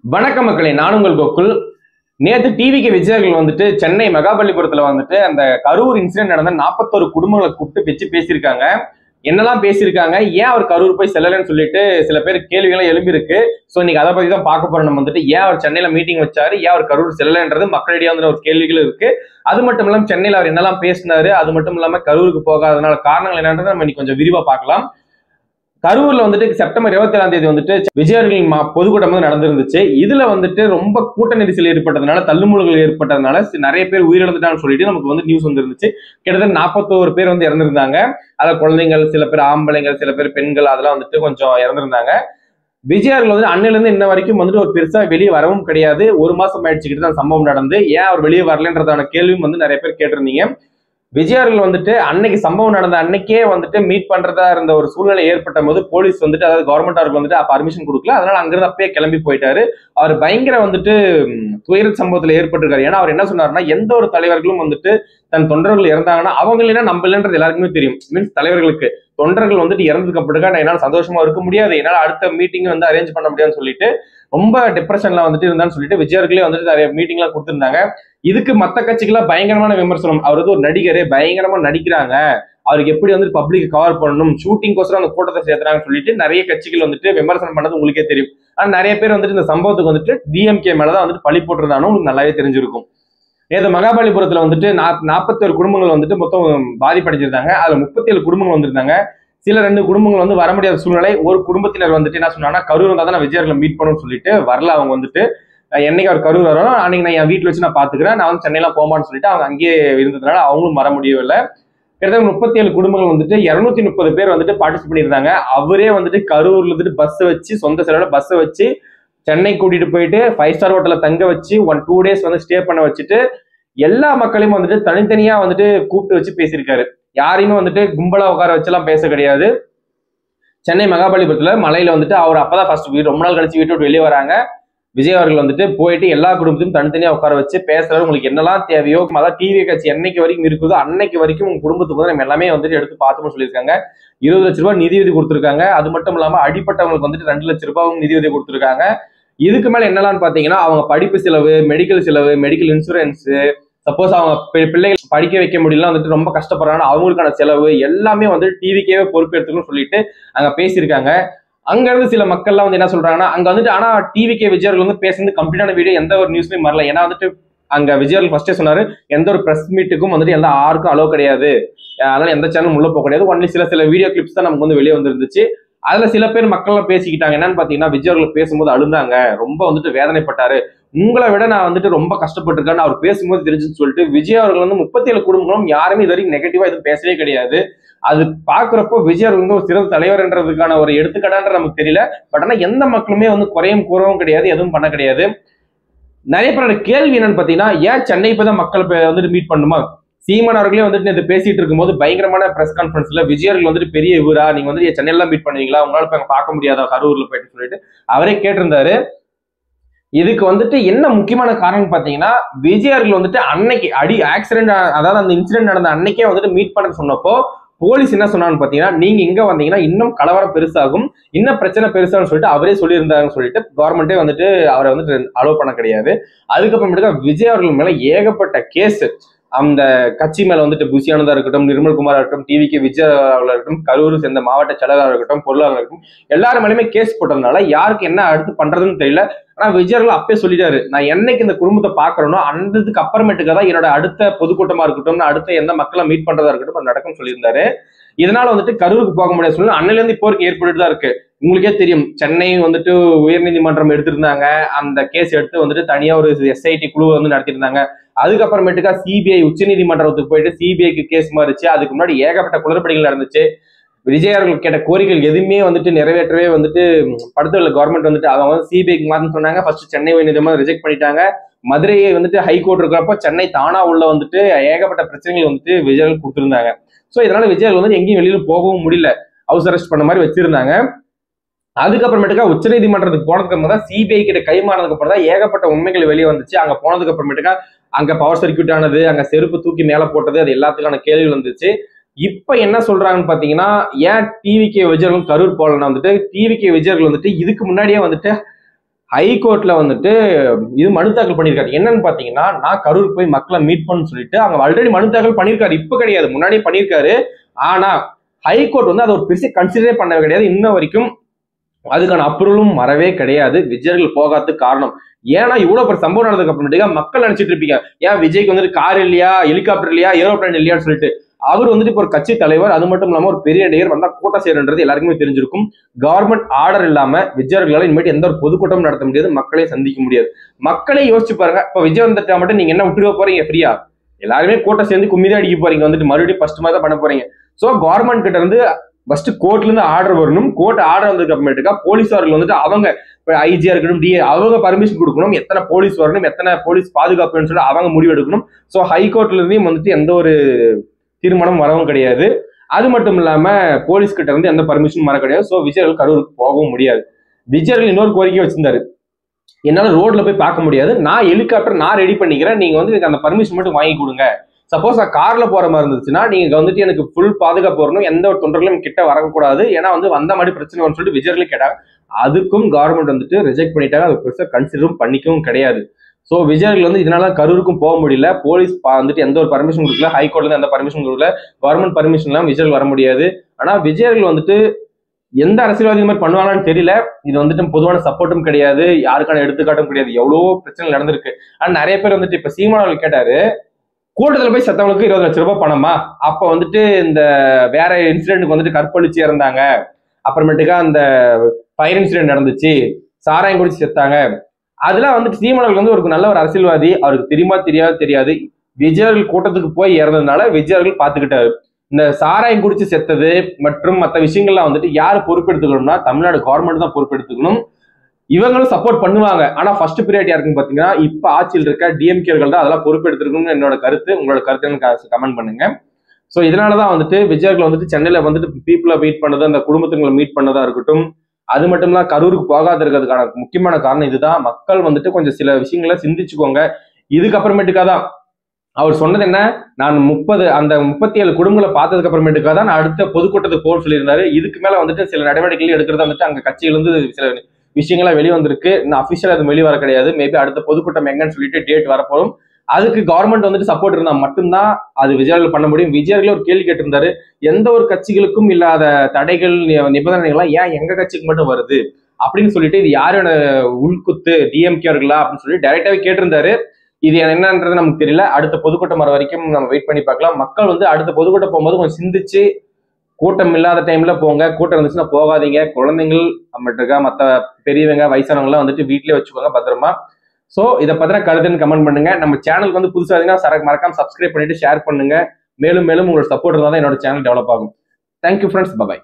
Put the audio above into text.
வணக்கம் மக்களே, நான் உங்கள் கோகுல். நேற்று டிவிக்கு விஜயர்கள் வந்துட்டு சென்னை மகாபலிபுரத்துல வந்துட்டு அந்த கரூர் இன்சிடென்ட் நடந்த 41 குடும்பங்களை கூப்பிட்டு பேசியிருக்காங்க. என்னெல்லாம் பேசியிருக்காங்க, ஏன் அவர் கரூர் போய் செல்லலன்னு சொல்லிட்டு சில பேர் கேள்விகளும் எழும்பி இருக்கு. ஸோ இன்னைக்கு அதை பத்தி தான் பார்க்க போறோம். நம்ம வந்துட்டு ஏன் அவர் சென்னையில மீட்டிங் வச்சாரு, ஏன் அவர் கரூர் செல்லலன்றது மக்களிடையே வந்து ஒரு கேள்விகள் இருக்கு. அது மட்டும் இல்லாம சென்னையில அவர் என்னெல்லாம் பேசினாரு, அது மட்டும் இல்லாம கரூருக்கு போகாதனால காரணங்கள் என்னன்றதை நம்ம இன்னைக்கு கொஞ்சம் விரிவா பார்க்கலாம். கரூர்ல வந்துட்டு செப்டம்பர் 27ஆம் தேதி வந்துட்டு விஜயர்களின் பொதுக்கூட்டம் வந்து நடந்திருந்துச்சு. இதுல வந்துட்டு ரொம்ப கூட்ட நெரிசல் ஏற்பட்டதுனால, தள்ளுமுழுகள் ஏற்பட்டதுனால நிறைய பேர் உயிரிழந்துட்டான்னு சொல்லிட்டு நமக்கு வந்து நியூஸ் வந்துருந்துச்சு. கிட்டத்தட்ட 41 பேர் வந்து இறந்திருந்தாங்க. அதில் குழந்தைகள், சில பேர் ஆம்பளைங்கள், சில பேர் பெண்கள், அதெல்லாம் வந்துட்டு கொஞ்சம் இறந்திருந்தாங்க. விஜயர்கள் வந்து அன்னில இருந்து இன்ன வரைக்கும் வந்துட்டு ஒரு பெருசா வெளியே வரவும் கிடையாது. ஒரு மாசம் ஆயிடுச்சுக்கிட்டு தான் சம்பவம் நடந்து. ஏன் அவர் வெளியே வரலன்றதான கேள்வியும் வந்து நிறைய பேர் கேட்டிருந்தீங்க. விஜயர்கள் வந்துட்டு அன்னைக்கு சம்பவம் நடந்த அன்னைக்கே வந்துட்டு மீட் பண்றதா இருந்த ஒரு சூழ்நிலை ஏற்பட்ட போது போலீஸ் வந்துட்டு, அதாவது கவர்மெண்ட் அவருக்கு வந்துட்டு பர்மிஷன் கொடுக்கல. அதனால அங்கிருந்து அப்பயே கிளம்பி போயிட்டாரு. அவர் பயங்கர வந்துட்டு துயர சம்பவத்துல ஏற்பட்டிருக்காரு. ஏன்னா அவர் என்ன சொன்னாருன்னா, எந்த ஒரு தலைவர்களும் வந்துட்டு தன் தொண்டர்கள் இறந்தாங்கன்னா அவங்க இல்லைன்னா நம்ம இல்லைன்றது எல்லாருக்குமே தெரியும். மீன்ஸ் தலைவர்களுக்கு தொண்டர்கள் வந்துட்டு இறந்ததுக்கு அப்புறம் என்னால சந்தோஷமா இருக்க முடியாது, என்னால அடுத்த மீட்டிங் வந்து அரேஞ்ச் பண்ண முடியாதுன்னு சொல்லிட்டு ரொம்ப டிப்ரெஷன்ல வந்துட்டு இருந்தான்னு சொல்லிட்டு விஜயர்களே வந்துட்டு நிறைய மீட்டிங் எல்லாம் கொடுத்திருந்தாங்க. இதுக்கு மத்த கட்சிகள்லாம் பயங்கரமான விமர்சனம். அவர் வந்து ஒரு நடிகரே, பயங்கரமா நடிக்கிறாங்க, அவருக்கு எப்படி வந்து பப்ளிக் கவர் பண்ணணும், ஷூட்டிங்கோசரம் அந்த கூட்டத்தை சேர்த்துறாங்கன்னு சொல்லிட்டு நிறைய கட்சிகள் வந்துட்டு விமர்சனம் பண்ணது உங்களுக்கே தெரியும். ஆனா நிறைய பேர் வந்துட்டு இந்த சம்பவத்துக்கு வந்துட்டு டிஎம்கே மேலதான் வந்துட்டு பழி போட்டுருந்தானு உங்களுக்கு நல்லாவே தெரிஞ்சிருக்கும். நேற்று மகாபலிபுரத்துல வந்துட்டு 41 குடும்பங்கள் வந்துட்டு மொத்தம் பாதிப்படைஞ்சிருந்தாங்க. அதுல 37 குடும்பங்கள் வந்திருந்தாங்க. சில 2 குடும்பங்கள் வந்து வர முடியாத சூழ்நிலை. ஒரு குடும்பத்தினர் வந்துட்டு என்ன சொன்னாங்கன்னா, கரூர் வந்தா தான் விஜயர்களை மீட் பண்ணணும்னு சொல்லிட்டு வரல. அவங்க வந்துட்டு என்னைக்கு அவர் கரூர் வரும் அன்னைக்கு நான் என் வீட்டுல வச்சு நான் பாத்துக்கிறேன், நான் வந்து சென்னையெல்லாம் போமான்னு சொல்லிட்டு அவங்க அங்கேயே இருந்ததுனால அவங்களும் வர முடியவில்லை. கிட்டத்தட்ட 37 குடும்பங்கள் வந்துட்டு 230 பேர் வந்துட்டு பார்ட்டிசிபேட் பண்ணியிருந்தாங்க. அவரே வந்துட்டு கரூர்ல வந்துட்டு பஸ் வச்சு, சொந்த செலவுல பஸ் வச்சு சென்னை கூட்டிட்டு போயிட்டு 5 ஸ்டார் ஹோட்டல்ல தங்க வச்சு 2 டேஸ் வந்து ஸ்டே பண்ண வச்சுட்டு எல்லா மக்களையும் வந்துட்டு தனித்தனியா வந்துட்டு கூப்பிட்டு வச்சு பேசியிருக்காரு. யாரையுமே வந்துட்டு கும்பலா உட்கார வச்செல்லாம் பேச கிடையாது. சென்னை மகாபலிபுரத்துல மலையில வந்துட்டு அவர் அப்பதான் ஃபர்ஸ்ட் ரொம்ப நாள் கழிச்சு வீட்டு விட்டு வெளியே வராங்க. விஜய் அவர்கள் வந்துட்டு போயிட்டு எல்லா குடும்பத்தையும் தனித்தனியா உட்கார வச்சு பேசுறாரு. உங்களுக்கு என்னெல்லாம் தேவையோ, அதான் டிவி கட்சி என்னைக்கு வரைக்கும் இருக்குதோ அன்னைக்கு வரைக்கும் உங்க குடும்பத்துக்கு வந்து நம்ம எல்லாமே வந்துட்டு எடுத்து பார்த்தோம்னு சொல்லியிருக்காங்க. 20 லட்ச ரூபாய் நிதியுதவி கொடுத்துருக்காங்க. அது மட்டும் இல்லாம அடிப்பட்டவங்களுக்கு வந்துட்டு 2 லட்ச ரூபாயும் நிதியுதவி கொடுத்துருக்காங்க. இதுக்கு மேல என்னெல்லாம் பாத்தீங்கன்னா, அவங்க படிப்பு செலவு, மெடிக்கல் செலவு, மெடிக்கல் இன்சூரன்ஸ், சப்போஸ் அவங்க பிள்ளைகள் படிக்க வைக்க முடியல வந்துட்டு ரொம்ப கஷ்டப்படுறாங்க, அவங்களுக்கான செலவு எல்லாமே வந்துட்டு டிவிக்கே பொறுப்பேற்றுக்கணும்னு சொல்லிட்டு அங்க பேசியிருக்காங்க. அங்க இருந்து சில மக்கள்லாம் வந்து என்ன சொல்றாங்கன்னா, அங்க வந்துட்டு ஆனா டிவிக்கே விஜயர்கள் வந்து பேசுறது கம்ப்ளீட்டான வீடியோ எந்த ஒரு நியூஸ்லயும் வரல. ஏன்னா வந்துட்டு அங்க விஜயர்கள் ஃபர்ஸ்டே சொன்னாரு, எந்த ஒரு பிரஸ் மீட்டுக்கும் வந்துட்டு எந்த யாருக்கும் அலோ கிடையாது, அதனால எந்த சேனலும் உள்ள போக கிடையாது, ஒன்லி சில வீடியோ கிளிப்ஸ் தான் நமக்கு வந்து வெளியே வந்துருந்துச்சு. அதுல சில பேர் மக்கள்லாம் பேசிக்கிட்டாங்க. என்னன்னு பாத்தீங்கன்னா, விஜயர்கள் பேசும்போது அழுந்தாங்க, ரொம்ப வந்துட்டு வேதனைப்பட்டாரு, உங்களை விட நான் வந்துட்டு ரொம்ப கஷ்டப்பட்டிருக்கேன்னு அவர் பேசும்போது தெரிஞ்சுன்னு சொல்லிட்டு விஜய் அவர்கள் வந்து 37 குடும்பங்களும் யாருமே இது வரைக்கும் நெகட்டிவா எதுவும் பேசவே கிடையாது. அது பாக்குறப்போ விஜய் வந்து ஒரு சிறந்த தலைவர்ன்றதுக்கான ஒரு எடுத்துக்காட்டான்ற நமக்கு தெரியல. பட் ஆனா எந்த மக்களுமே வந்து குறையும் கூறவும் கிடையாது, எதுவும் பண்ண கிடையாது. நிறைய பேரோட கேள்வி என்னன்னு பாத்தீங்கன்னா, ஏன் சென்னை இப்பதான் மக்கள் வந்துட்டு மீட் பண்ணுமா? சீமான் அவர்களே வந்துட்டு இது பேசிட்டு இருக்கும்போது பயங்கரமான பிரஸ் கான்ஃபரன்ஸ்ல விஜயர்கள் வந்துட்டு பெரிய இவரா, நீங்க வந்து சென்னையெல்லாம் மீட் பண்ணுவீங்களா, உங்களால இப்ப பார்க்க முடியாதா கரூர்ல போயிட்டு சொல்லிட்டு அவரே கேட்டிருந்தாரு. இதுக்கு வந்துட்டு என்ன முக்கியமான காரணம் பாத்தீங்கன்னா, விஜயர்கள் வந்துட்டு அன்னைக்கு ஆக்சிடென்ட், அதாவது அந்த இன்சிடென்ட் நடந்த அன்னைக்கே வந்துட்டு மீட் பண்ண சொன்னப்போ போலீஸ் என்ன சொன்னான்னு பாத்தீங்கன்னா, நீங்க இங்க வந்தீங்கன்னா இன்னும் கலவரம் பெருசாகும், இன்னும் பிரச்சனை பெருசாகும் சொல்லிட்டு அவரே சொல்லியிருந்தாங்கன்னு சொல்லிட்டு கவர்மெண்டே வந்துட்டு அவரை வந்துட்டு அலோவ் பண்ண கிடையாது. அதுக்கப்புறமேட்டுக்கா விஜய் அவர்கள் மேல ஏகப்பட்ட கேஸ், அந்த கட்சி மேல வந்துட்டு புசியானதா இருக்கட்டும், நிர்மல்குமாரா இருக்கட்டும், டிவிக்கு விஜய் இருக்கட்டும், கரூர் சேர்ந்த மாவட்ட செயலாளராக இருக்கட்டும், பொருளாளர் இருக்கட்டும், எல்லாரும் மேலுமே கேஸ் போட்டதுனால யாருக்கு என்ன அடுத்து பண்றதுன்னு தெரியல. ஆனா விஜயர்கள் அப்பயே சொல்லிட்டாரு, நான் என்னைக்கு இந்த குடும்பத்தை பாக்குறேனோ அந்ததுக்கு அப்புறமேட்டுக்கு தான் என்னோட அடுத்த பொதுக்கூட்டமா இருக்கட்டும், அடுத்த எந்த மக்களை மீட் பண்றதா இருக்கட்டும் அது நடக்கும் சொல்லியிருந்தாரு. இதனால வந்துட்டு கரூருக்கு போக முடியாது சொல்லி அன்னையில இருந்து இப்போ வரைக்கும் ஏற்பட்டு தான் இருக்கு. உங்களுக்கே தெரியும், சென்னை வந்துட்டு உயர்நீதிமன்றம் எடுத்திருந்தாங்க, அந்த கேஸ் எடுத்து வந்துட்டு தனியா ஒரு எஸ்ஐடி குழு வந்து நடத்திருந்தாங்க. அதுக்கப்புறமேட்டுக்கா சிபிஐ உச்சநீதிமன்றத்துக்கு போயிட்டு சிபிஐக்கு கேஸ் மாறிச்சு. அதுக்கு முன்னாடி ஏகப்பட்ட குளறுபடிகள் நடந்துச்சு. விஜய் அவர்கள் கேட்ட கோரிக்கைகள் எதுவுமே வந்துட்டு நிறைவேற்றவே வந்துட்டு படுத்தல கவர்மெண்ட் வந்துட்டு. அவங்க வந்து சிபிஐக்கு மாத்தின்னு சொன்னாங்க. ஃபர்ஸ்ட் சென்னை உயர்நீதிமன்றம் ரிஜெக்ட் பண்ணிட்டாங்க. மதுரையை வந்துட்டு ஹைகோர்ட் இருக்கிறப்ப சென்னை தானா உள்ள வந்துட்டு ஏகப்பட்ட பிரச்சனைகள் வந்துட்டு விஜயர்கள் கொடுத்திருந்தாங்க. ஸோ இதனால விஜயர்கள் வந்து எங்கேயும் வெளியில போகவும் முடியல, ஹவுஸ் அரெஸ்ட் பண்ண மாதிரி வச்சிருந்தாங்க. அதுக்கப்புறமேட்டுக்கா உச்சநீதிமன்றத்துக்கு போனதுக்கு அப்புறம் தான் சிபிஐ கிட்ட கைமாறதுக்கு அப்புறம் தான் ஏகப்பட்ட உண்மைகள் வெளியே வந்துச்சு. அங்க போனதுக்கு அப்புறமேட்டுக்கா அங்க பவர் சர்க்கியூட் ஆனது, அங்க செருப்பு தூக்கி மேல போட்டது, அது எல்லாத்துக்கான கேள்வி வந்துச்சு. இப்ப என்ன சொல்றாங்கன்னு பாத்தீங்கன்னா, ஏன் டிவிகே விஜயர்கள் கரூர் போலன்னா வந்துட்டு டிவிகே விஜயர்கள் வந்துட்டு இதுக்கு முன்னாடியே வந்துட்டு ஹைகோர்ட்ல வந்துட்டு இது மனு தாக்கல் பண்ணியிருக்காரு. என்னன்னு பாத்தீங்கன்னா, நான் கரூர் போய் மக்களை மீட் பண்ணு சொல்லிட்டு அவங்க ஆல்ரெடி மனு தாக்கல் பண்ணியிருக்காரு. இப்ப கிடையாது, முன்னாடியே பண்ணியிருக்காரு. ஆனா ஹைகோர்ட் வந்து அதை ஒரு பெருசா கன்சிடரே பண்ணவே கிடையாது. இன்ன வரைக்கும் அதுக்கான அப்ரூவலும் வரவே கிடையாது. விஜயர்கள் போகாததுக்கு காரணம் ஏன்னா இவ்வளவு பெரிய சம்பவம் நடந்ததுக்கு அப்புறமேட்டுக்கா மக்கள் நினைச்சிட்டு இருப்பீங்க, ஏன் விஜய்க்கு வந்துட்டு கார் இல்லையா, ஹெலிகாப்டர் இல்லையா, ஏரோப்ளேன் இல்லையான்னு சொல்லிட்டு. அவர் வந்துட்டு இப்போ ஒரு கட்சி தலைவர், அது மட்டும் இல்லாம ஒரு பெரிய நடிகர் வந்தா கூட்டம் செய்யறது எல்லாருக்குமே தெரிஞ்சிருக்கும். கவர்மெண்ட் ஆர்டர் இல்லாம விஜயர்களால இனிமேட்டு எந்த ஒரு பொதுக்கூட்டம் நடத்த முடியாது, மக்களை சந்திக்க முடியாது. மக்களே யோசிச்சு பாருங்க, இப்ப விஜய் வந்துட்டா மட்டும் நீங்க என்ன விட்டுக்க போறீங்க ஃப்ரீயா? எல்லாருமே கூட்டம் சேர்ந்து கும்மிதான் அடிக்க போறீங்க, வந்துட்டு மறுபடியும் ஃபர்ஸ்ட் மாதிரி தான் பண்ண போறீங்க. சோ கவர்மெண்ட் கிட்ட இருந்து ஃபர்ஸ்ட் கோர்ட்ல இருந்து ஆர்டர் வரணும். கோர்ட் ஆர்டர் வந்ததுக்கு அப்புறமேட்டுக்கா போலீஸார்கள் வந்துட்டு அவங்க ஐஜியா இருக்கணும், டிஏ அவங்க பர்மிஷன் கொடுக்கணும், எத்தனை போலீஸ் வரணும், எத்தனை போலீஸ் பாதுகாப்புன்னு சொல்லி அவங்க முடிவு எடுக்கணும். ஸோ ஹைகோர்ட்ல இருந்தே வந்துட்டு எந்த ஒரு தீர்மானம் வரவும் கிடையாது. அது மட்டும் இல்லாம போலீஸ் கிட்ட இருந்து எந்த பர்மிஷனும் வர கிடையாது. ஸோ விஜயர்கள் கரூருக்கு போகவும் முடியாது. விஜயர்கள் இன்னொரு கோரிக்கை வச்சிருந்தாரு, என்னால ரோட்ல போய் பார்க்க முடியாது, நான் ஹெலிகாப்டர் நான் ரெடி பண்ணிக்கிறேன், நீங்க வந்து எனக்கு அந்த பர்மிஷன் மட்டும் வாங்கி கொடுங்க. சப்போஸ் நான் கார்ல போற மாதிரி இருந்துச்சுன்னா நீங்க வந்துட்டு எனக்கு ஃபுல் பாதுகாப்பு வரணும், எந்த ஒரு தொண்டர்களும் கிட்ட வரக்கூடாது, ஏன்னா வந்து வந்த மாதிரி பிரச்சனை வரும்னு சொல்லிட்டு விஜயர்களே கேட்டாங்க. அதுக்கும் கவர்மெண்ட் வந்துட்டு ரிஜெக்ட் பண்ணிட்டாங்க. அது பெருசா கன்சிடரும் பண்ணிக்கவும் கிடையாது. ஸோ விஜயர்கள் வந்து இதனால கரூருக்கும் போக முடியல. போலீஸ் வந்துட்டு எந்த ஒரு பர்மிஷன் கொடுக்கல, ஹைகோர்ட்ல இருந்து எந்த பர்மிஷன் கொடுக்கல, கவர்மெண்ட் பர்மிஷன் இல்லாம விஜயர்கள் வர முடியாது. ஆனா விஜயர்கள் வந்துட்டு எந்த அரசியல்வாதி மாதிரி பண்ணுவாங்கன்னு தெரியல. இது வந்துட்டு பொதுவான சப்போர்ட்டும் கிடையாது, யாருக்கான எடுத்துக்காட்டும் கிடையாது. எவ்வளவோ பிரச்சனை நடந்திருக்கு. ஆனா நிறைய பேர் வந்துட்டு இப்ப சீமான் அவர்கள் கேட்டாரு, கூட்டத்துல போய் செத்தவங்களுக்கு 20 லட்சம் ரூபாய் பணமா, அப்ப வந்துட்டு இந்த வேற இன்சிடென்ட்க்கு வந்துட்டு கற்பழிச்சு இறந்தாங்க, அப்புறமேட்டுக்கா அந்த ஃபயர் இன்சிடென்ட் நடந்துச்சு, சாராயம் குடிச்சு செத்தாங்க, அதெல்லாம் வந்துட்டு சீமானவர்கள் வந்து ஒரு நல்ல ஒரு அரசியல்வாதி, அவருக்கு தெரியுமா தெரியாது. விஜயர்கள் கூட்டத்துக்கு போய் இறந்ததுனால விஜயர்கள் பாத்துக்கிட்டாரு. இந்த சாராயம் குடிச்சு செத்தது மற்றும் மற்ற விஷயங்கள்லாம் வந்துட்டு யார் பொறுப்பெடுத்துக்கணும்னா தமிழ்நாடு கவர்மெண்ட் தான் பொறுப்பெடுத்துக்கணும். இவங்களும் சப்போர்ட் பண்ணுவாங்க. ஆனா ஃபர்ஸ்ட் பீரியட் யாருக்குன்னு பாத்தீங்கன்னா இப்ப ஆட்சியில் இருக்க டிஎம்கேர்கள் தான் அதெல்லாம் பொறுப்பெடுத்துக்கணும்னு என்னோட கருத்து. உங்களோட கருத்து கமெண்ட் பண்ணுங்க. ஸோ இதனாலதான் வந்துட்டு விஜயர்கள் வந்துட்டு சென்னையில வந்துட்டு பீப்புளை மீட் பண்ணது, அந்த குடும்பத்துங்களை மீட் பண்ணதா இருக்கட்டும், அது மட்டும் தான் கரூருக்கு போகாத இருக்கிறதுக்கான முக்கியமான காரணம் இதுதான். மக்கள் வந்துட்டு கொஞ்சம் சில விஷயங்களை சிந்திச்சுக்கோங்க. இதுக்கப்புறமேட்டுக்கா தான் அவர் சொன்னது என்ன, நான் 37 குடும்பங்களை பார்த்ததுக்கு அப்புறமேட்டுக்கா தான் நான் அடுத்த பொதுக்கூட்டத்துக்கு போக சொல்லியிருந்தாரு. இதுக்கு மேல வந்துட்டு சில நடவடிக்கைகள் எடுக்கிறது வந்துட்டு அங்க கட்சியிலிருந்து சில விஷயங்களா வெளிவந்திருக்கு. இன்னும் அபிஷியல் அது வெளிவர கிடையாது. மேபி அடுத்த பொதுக்கூட்டம் எங்கன்னு சொல்லிட்டு டேட் வரப்போகும். அதுக்கு கவர்மெண்ட் வந்துட்டு சப்போர்ட் இருந்தா மட்டும்தான் அது விஜயர்கள் பண்ண முடியும். விஜயர்களே ஒரு கேள்வி கேட்டிருந்தாரு, எந்த ஒரு கட்சிகளுக்கும் இல்லாத தடைகள் நிபந்தனைகள்லாம் ஏன் எங்க கட்சிக்கு மட்டும் வருது அப்படின்னு சொல்லிட்டு, இது யாரோட உள்குத்து, டிஎம்கேர்களா அப்படின்னு சொல்லி டைரக்டாவே கேட்டிருந்தாரு. இது என்னன்றது நமக்கு தெரியல. அடுத்த பொதுக்கூட்டம் வர வரைக்கும் நம்ம வெயிட் பண்ணி பார்க்கலாம். மக்கள் வந்து அடுத்த பொதுக்கூட்டம் போகும்போது கொஞ்சம் சிந்திச்சு, கூட்டம் இல்லாத டைம்ல போங்க, கூட்டம் இருந்துச்சுன்னா போகாதீங்க. குழந்தைங்கள் மட்டும் மற்ற பெரியவங்க வயசானவங்க எல்லாம் வந்துட்டு வீட்லயே வச்சுக்கோங்க பத்திரமா. சோ இதை பத்தின கருத்துன்னு கமெண்ட் பண்ணுங்க. நம்ம சேனலுக்கு வந்து புதுசா இருந்தீங்கன்னா மறக்காம சப்ஸ்கிரைப் பண்ணிட்டு ஷேர் பண்ணுங்க. மேலும் உங்களோட சப்போர்ட் இருந்தால் தான் என்னோட சேனல் டெவலப் ஆகும். Thank you friends, by.